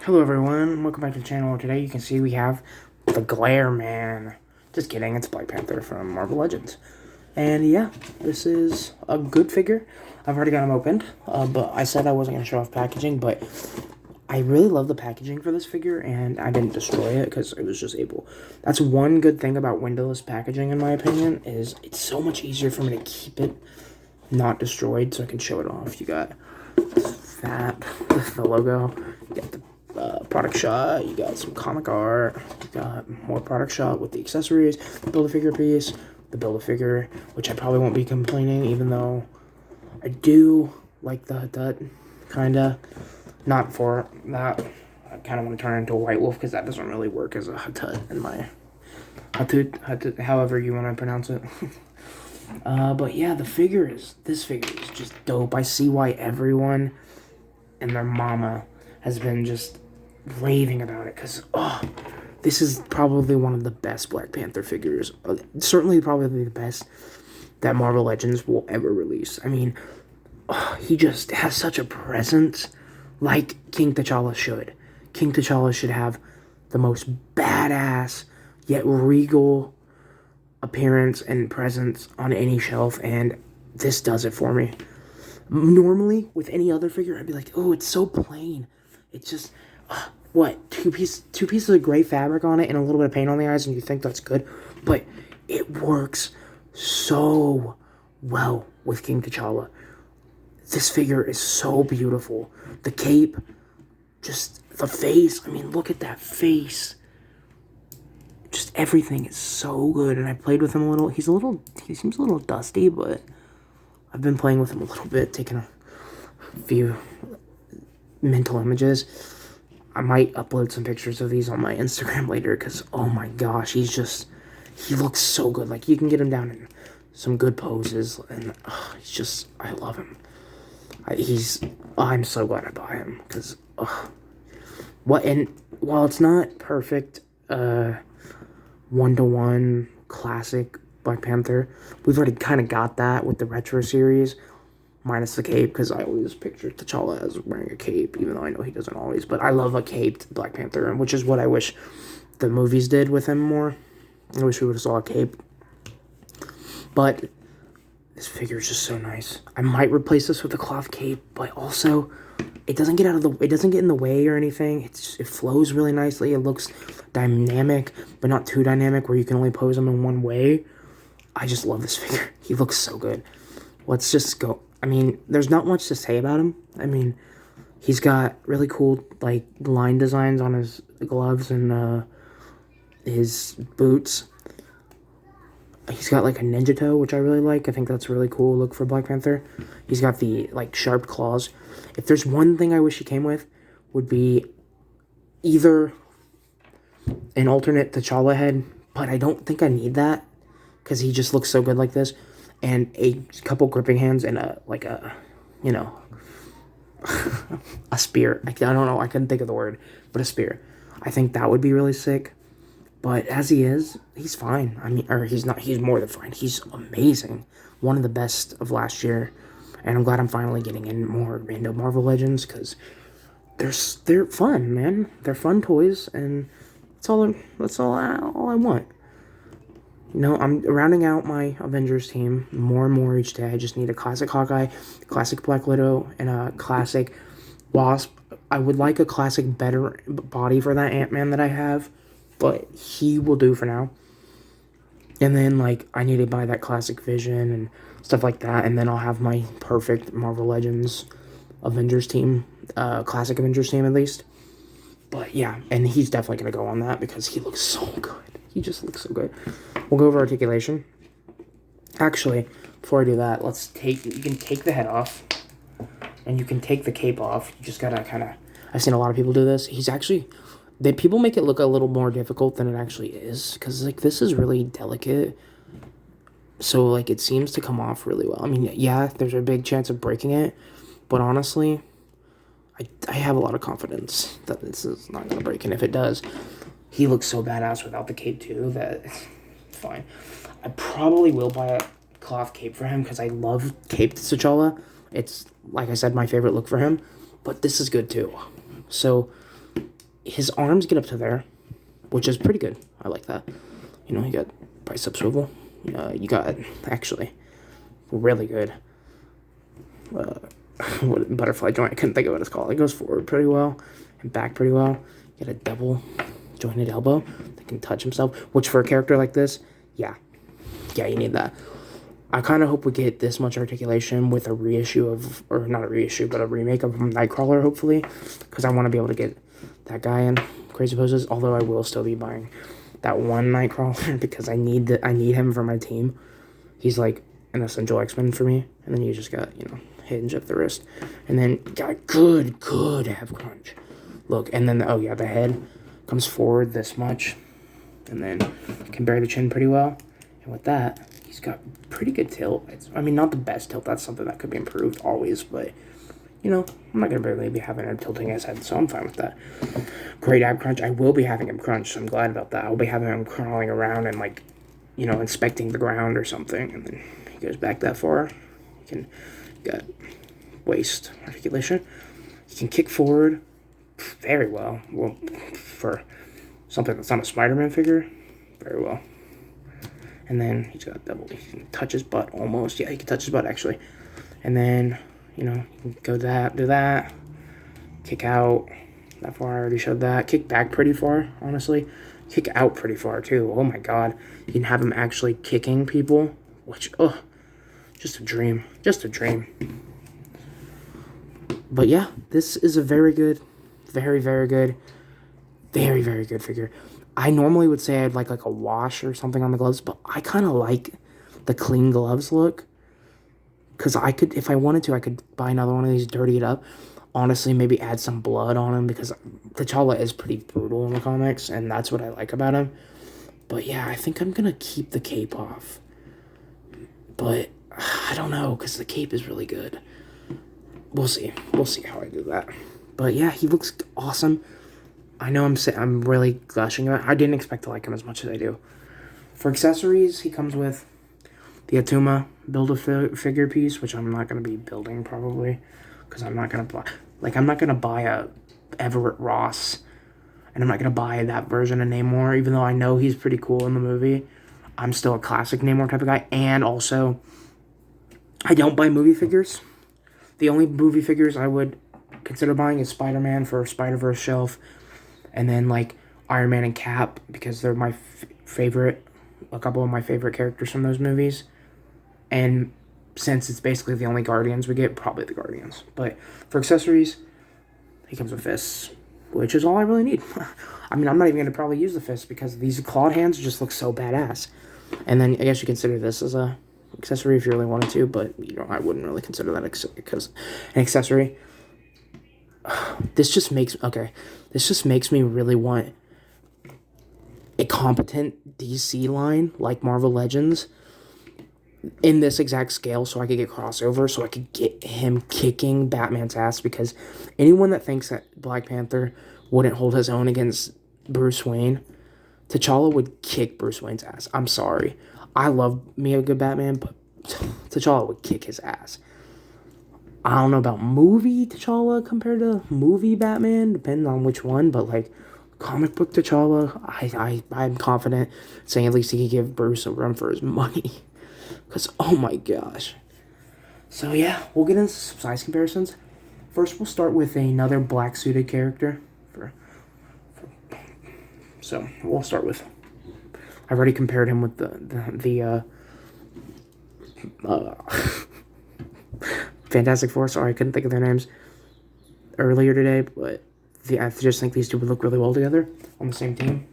Hello everyone, welcome back to the channel. Today you can see we have the Glare Man. Just kidding, it's Black Panther from Marvel Legends. And yeah, this is a good figure. I've already got him opened, but I said I wasn't going to show off packaging, but I really love the packaging for this figure, and I didn't destroy it because it was just able. That's one good thing about windowless packaging, in my opinion, is it's so much easier for me to keep it not destroyed so I can show it off. You got that, the logo, you got the product shot, you got some comic art, you got more product shot with the accessories, the Build-A-Figure piece, the Build-A-Figure, which I probably won't be complaining, even though I do like the Hut, kinda. Not for that. I kind of want to turn it into a White Wolf, because that doesn't really work as a Hut in my... Hut, however you want to pronounce it. But yeah, this figure is just dope. I see why everyone and their mama has been just raving about it, because this is probably one of the best Black Panther figures, certainly probably the best that Marvel Legends will ever release. I mean, he just has such a presence, like King T'Challa should. King T'Challa should have the most badass yet regal appearance and presence on any shelf, and this does it for me. Normally, with any other figure, I'd be like, oh, it's so plain. It's just, what, two pieces of gray fabric on it and a little bit of paint on the eyes, and you think that's good? But it works so well with King T'Challa. This figure is so beautiful. The cape, just the face. I mean, look at that face. Just everything is so good, and I played with him a little. He seems a little dusty, but I've been playing with him a little bit, taking a few mental images. I might upload some pictures of these on my Instagram later, because, oh my gosh, he looks so good. Like, you can get him down in some good poses, and I love him. I'm so glad I bought him, because, and while it's not perfect, one-to-one classic Black Panther, we've already kind of got that with the retro series, minus the cape, because I always picture T'Challa as wearing a cape, even though I know he doesn't always, but I love a caped Black Panther, which is what I wish the movies did with him more. I wish we would have saw a cape, but this figure is just so nice. I might replace this with a cloth cape, but also it doesn't get in the way or anything. It flows really nicely. It looks dynamic, but not too dynamic where you can only pose him in one way. I just love this figure. He looks so good. Let's just go. I mean, there's not much to say about him. I mean, he's got really cool, like, line designs on his gloves and his boots. He's got, like, a ninja toe, which I really like. I think that's a really cool look for Black Panther. He's got the, like, sharp claws. If there's one thing I wish he came with, would be either an alternate T'Challa head, but I don't think I need that, because he just looks so good like this, and a couple gripping hands and a spear. I don't know, I couldn't think of the word, but a spear. I think that would be really sick. But as he is, he's fine. I mean, or he's not, he's more than fine. He's amazing. One of the best of last year. And I'm glad I'm finally getting in more random Marvel Legends, because they're fun, man. They're fun toys, and that's all I want. You know, I'm rounding out my Avengers team more and more each day. I just need a classic Hawkeye, classic Black Widow, and a classic Wasp. I would like a classic better body for that Ant-Man that I have, but he will do for now. And then, like, I need to buy that classic Vision and stuff like that, and then I'll have my perfect Marvel Legends Avengers team, classic Avengers team at least. But yeah, and he's definitely going to go on that, because he looks so good. He just looks so good. We'll go over articulation. Actually, before I do that, you can take the head off, and you can take the cape off. You just gotta kind of, I've seen a lot of people do this. People make it look a little more difficult than it actually is, because, like, this is really delicate, so, like, it seems to come off really well. I mean, yeah, there's a big chance of breaking it, but honestly, I have a lot of confidence that this is not going to break, and if it does, he looks so badass without the cape, too, that it's fine. I probably will buy a cloth cape for him, because I love caped T'Challa. It's, like I said, my favorite look for him, but this is good, too. So his arms get up to there, which is pretty good. I like that. You know, you got bicep swivel. You got, actually, really good butterfly joint. I couldn't think of what it's called. It goes forward pretty well and back pretty well. You got a double jointed elbow that can touch himself, which for a character like this, yeah, you need that. I kind of hope we get this much articulation with a reissue of, or not a reissue, but a remake of Nightcrawler, hopefully, because I want to be able to get that guy in crazy poses, although I will still be buying that one Nightcrawler because I need him for my team. He's like an essential X-Men for me. And then you just got, you know, hinge up the wrist. And then got good have crunch. Look, and then, oh yeah, the head comes forward this much. And then can bury the chin pretty well. And with that, he's got pretty good tilt. I mean, not the best tilt. That's something that could be improved always. But, you know, I'm not going to really be having him tilting his head, so I'm fine with that. Great ab crunch. I will be having him crunch, so I'm glad about that. I'll be having him crawling around and, like, you know, inspecting the ground or something. And then he goes back that far. You got waist articulation. You can kick forward very well. Well, for something that's not a Spider-Man figure, very well. And then he's got double. He can touch his butt almost. Yeah, he can touch his butt, actually. And then, you know, you can go do that. Kick out that far. I already showed that. Kick back pretty far, honestly. Kick out pretty far, too. Oh, my God. You can have him actually kicking people, which, oh, just a dream. Just a dream. But, yeah, this is a very good, very good figure. I normally would say I'd like a wash or something on the gloves, but I kind of like the clean gloves look. Because I could, if I wanted to, I could buy another one of these, dirty it up. Honestly, maybe add some blood on him, because T'Challa is pretty brutal in the comics, and that's what I like about him. But yeah, I think I'm going to keep the cape off. But I don't know, because the cape is really good. We'll see. We'll see how I do that. But yeah, he looks awesome. I know I'm really gushing about it. I didn't expect to like him as much as I do. For accessories, he comes with the Atuma Build-A-Figure piece, which I'm not going to be building probably, because I'm not going to buy, I'm not going to buy a Everett Ross, and I'm not going to buy that version of Namor, even though I know he's pretty cool in the movie. I'm still a classic Namor type of guy, and also, I don't buy movie figures. The only movie figures I would consider buying is Spider-Man for Spider-Verse shelf, and then, Iron Man and Cap, because they're my favorite, a couple of my favorite characters from those movies. And since it's basically the only Guardians we get, probably the Guardians. But for accessories, he comes with fists, which is all I really need. I mean, I'm not even going to probably use the fists, because these clawed hands just look so badass. And then I guess you consider this as a accessory if you really wanted to, but I wouldn't really consider that because an accessory. This just makes me really want a competent DC line like Marvel Legends in this exact scale, so I could get crossover, so I could get him kicking Batman's ass, because anyone that thinks that Black Panther wouldn't hold his own against Bruce Wayne, T'Challa would kick Bruce Wayne's ass. I'm sorry. I love me a good Batman, but T'Challa would kick his ass. I don't know about movie T'Challa compared to movie Batman, depending on which one, but comic book T'Challa, I'm confident saying at least he could give Bruce a run for his money. Because, oh my gosh. So yeah, we'll get into some size comparisons. First, we'll start with another black suited character. So we'll start with, I've already compared him with the Fantastic Four. Sorry, I couldn't think of their names earlier today, but I just think these two would look really well together on the same team.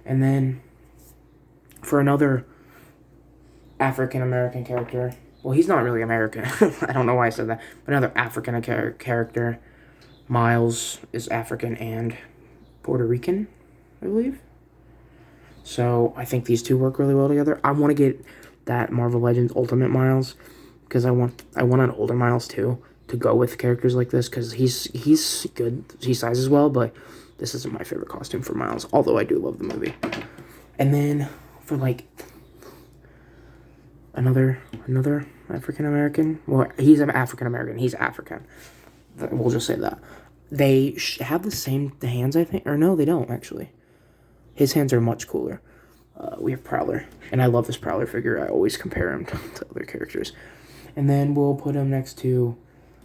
And then for another African-American character, well, he's not really American. I don't know why I said that. But another African character, Miles is African and Puerto Rican, I believe. So I think these two work really well together. I want to get that Marvel Legends Ultimate Miles, because I want an older Miles too, to go with characters like this, because he's good. He sizes well, but this isn't my favorite costume for Miles, although I do love the movie. And then for another African American. Well, he's an African American. He's African. We'll just say that. They have the same hands, I think. Or no, they don't, actually. His hands are much cooler. We have Prowler. And I love this Prowler figure. I always compare him to other characters. And then we'll put him next to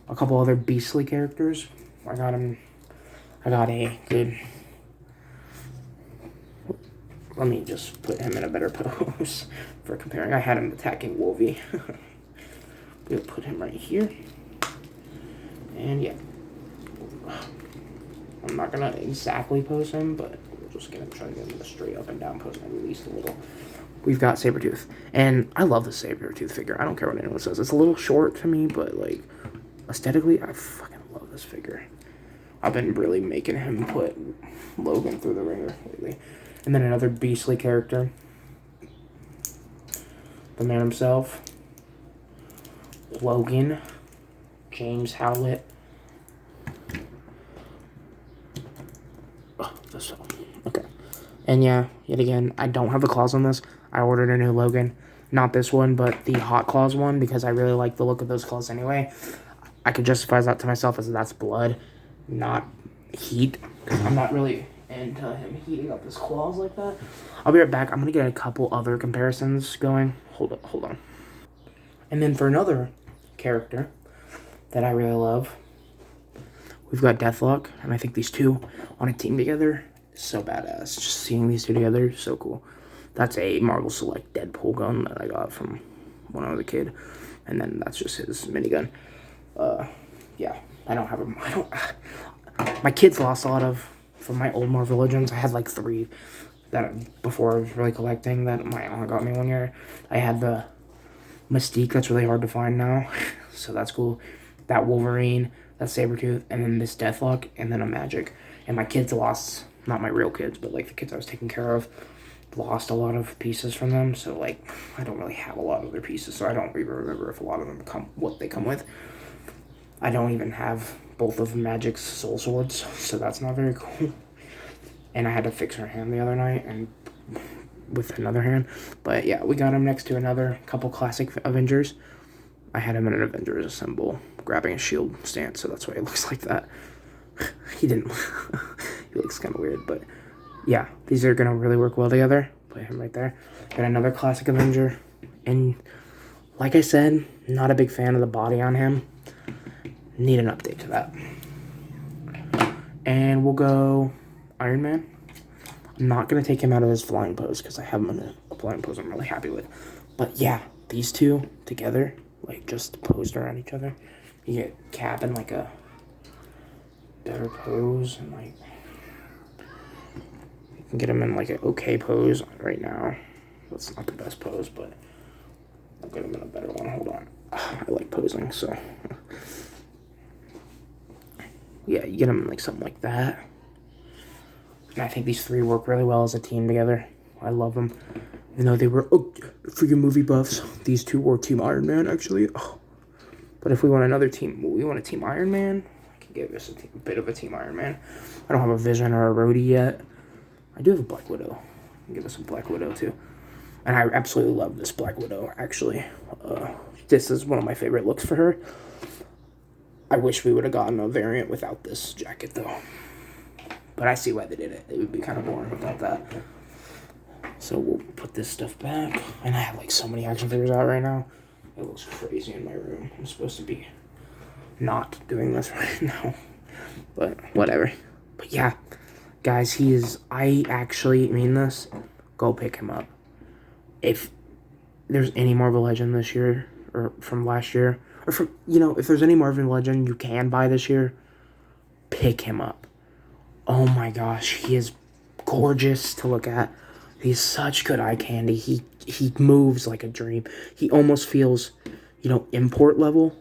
a couple other beastly characters. I got a good... Let me just put him in a better pose for comparing. I had him attacking Wolvie. We'll put him right here. And yeah. I'm not going to exactly pose him, but we're just going to try to get him a straight up and down pose and release a little. We've got Sabretooth. And I love the Sabretooth figure. I don't care what anyone says. It's a little short to me, but like aesthetically, I fucking love this figure. I've been really making him put Logan through the ringer lately. And then another beastly character. The man himself. Logan. James Howlett. Oh, this one. Okay. And yeah, yet again, I don't have the claws on this. I ordered a new Logan. Not this one, but the Hot Claws one, because I really like the look of those claws anyway. I could justify that to myself as that's blood, not heat. Because I'm not really into him heating up his claws like that. I'll be right back. I'm going to get a couple other comparisons going. Hold on. And then for another character that I really love, we've got Deathlock. And I think these two on a team together is so badass. Just seeing these two together is so cool. That's a Marvel Select Deadpool gun that I got from when I was a kid. And then that's just his minigun. Yeah, I don't have my kids lost a lot of, from my old Marvel Legends. I had like 3 that before I was really collecting that my aunt got me one year. I had the Mystique, that's really hard to find now. So that's cool. That Wolverine, that Sabretooth, and then this Deathlock, and then a Magic. And my kids lost, not my real kids, but like the kids I was taking care of, lost a lot of pieces from them. So like, I don't really have a lot of their pieces, so I don't even remember if a lot of them what they come with. I don't even have both of Magic's soul swords, so that's not very cool. And I had to fix her hand the other night, and with another hand. But yeah, we got him next to another couple classic Avengers. I had him in an Avengers Assemble, grabbing a shield stance, so that's why he looks like that. He didn't. He looks kind of weird, but yeah, these are gonna really work well together. Put him right there. Got another classic Avenger, and like I said, not a big fan of the body on him. Need an update to that. And we'll go Iron Man. I'm not going to take him out of his flying pose because I have him in a flying pose I'm really happy with. But yeah, these two together, like just posed around each other. You get Cap in like a better pose, and like you can get him in like an okay pose right now. That's not the best pose, but I'll get him in a better one. Hold on. I like posing, so yeah, you get them like something like that. And I think these 3 work really well as a team together. I love them. Even though they were, for your movie buffs, these 2 were Team Iron Man, actually. Oh. But if we want another team, we want a Team Iron Man, I can give us a bit of a Team Iron Man. I don't have a Vision or a Rhodey yet. I do have a Black Widow. I can give us a Black Widow, too. And I absolutely love this Black Widow, actually. This is one of my favorite looks for her. I wish we would have gotten a variant without this jacket, though. But I see why they did it. It would be kind of boring without that. So we'll put this stuff back. And I have like so many action figures out right now. It looks crazy in my room. I'm supposed to be not doing this right now. But whatever. But yeah, guys, I actually mean this. Go pick him up. If there's any Marvel Legend this year, or from last year, or from, if there's any Marvel Legend you can buy this year, pick him up. Oh my gosh, he is gorgeous to look at. He's such good eye candy. He moves like a dream. He almost feels, import level.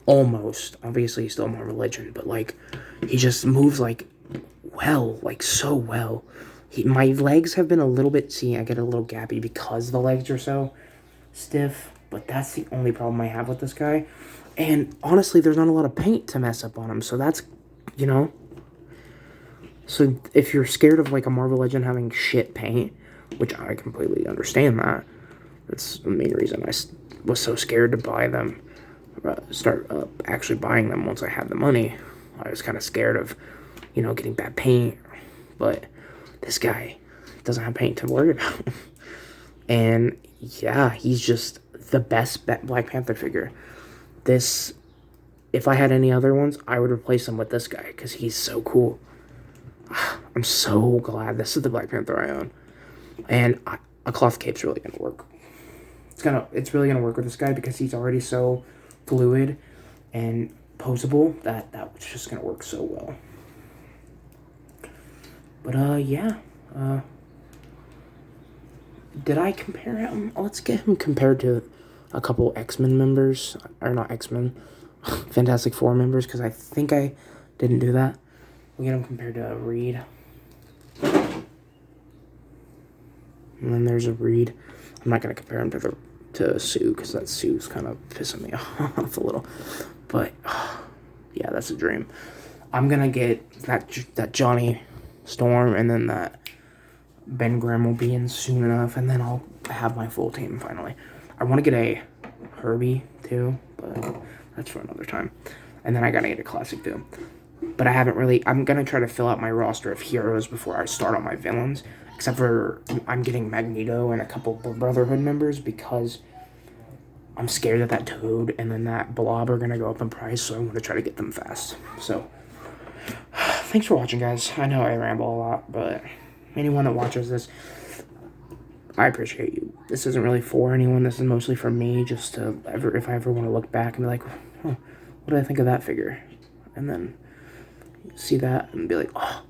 Almost. Obviously, he's still a Marvel Legend, but like, he just moves like so well. My legs have been a little bit, I get a little gappy because the legs are so stiff, but that's the only problem I have with this guy. And honestly, there's not a lot of paint to mess up on him, so that's, So if you're scared of like a Marvel Legend having shit paint, which I completely understand that, that's the main reason I was so scared to buy them, start actually buying them once I had the money. I was kind of scared of, you know, getting bad paint. But this guy doesn't have paint to worry about. And yeah, he's just the best Black Panther figure. This, if I had any other ones, I would replace him with this guy because he's so cool. I'm so glad this is the Black Panther I own. And a cloth cape's really gonna work. It's really gonna work with this guy because he's already so fluid and posable that that's just gonna work so well. But yeah. Did I compare him? Let's get him compared to a couple X-Men members, or not X-Men, Fantastic Four members, because I think I didn't do that. We get him compared to Reed. And then there's a Reed. I'm not going to compare him to Sue, because that Sue's kind of pissing me off a little. But, yeah, that's a dream. I'm going to get that Johnny Storm, and then that Ben Grimm will be in soon enough, and then I'll have my full team finally. I want to get a Herbie, too, but that's for another time. And then I got to get a classic, too. But I haven't really... I'm going to try to fill out my roster of heroes before I start on my villains. Except for I'm getting Magneto and a couple Brotherhood members because I'm scared that Toad and then that Blob are going to go up in price, so I'm going to try to get them fast. So, thanks for watching, guys. I know I ramble a lot, but anyone that watches this, I appreciate you. This isn't really for anyone. This is mostly for me, just to if I ever want to look back and be like, huh, what did I think of that figure? And then see that and be like, oh,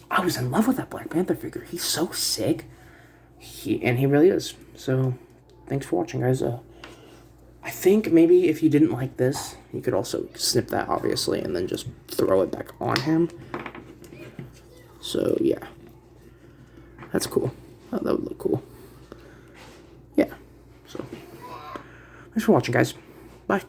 I was in love with that Black Panther figure. He's so sick. He really is. So, thanks for watching, guys. I think maybe if you didn't like this, you could also snip that, obviously, and then just throw it back on him. So, yeah. That's cool. Oh, that would look cool. Yeah. So, thanks for watching, guys. Bye.